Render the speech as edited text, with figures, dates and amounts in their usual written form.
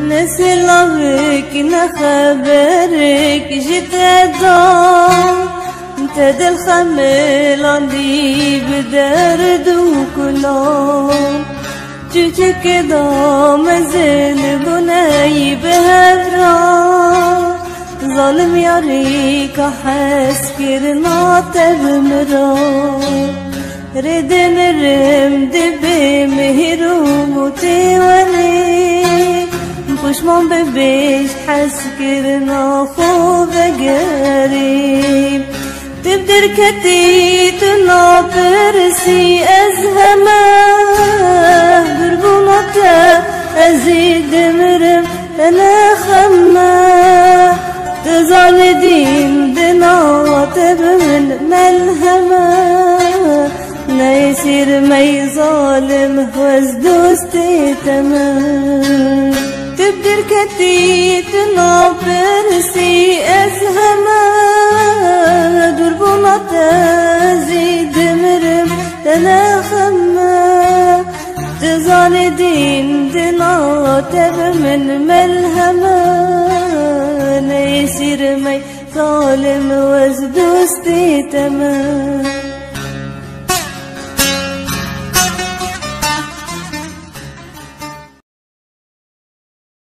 نسلافك نخبرك جيت الدار انت دل خمل عندي بدرد وكلام جيت كده مازال بناي بهفران ظالم ياريك حاسكر ناطب مرام رد نرم دبي مهروم وتيولي پشمان ببیش حس کرنا خوب گریم تبدر کتی تو ناپرسی از همه بربونات ازید مرم انا خمه تزالدین دنات بمن ملهمه نيسير مي ظالم هوز دوستي تمام تبدر كتيت نابرسي أزهما دربونا تزيد مرم تناخما تزالدين دنا تبمن ملهما نيسير مي ظالم هوز دوستي تمام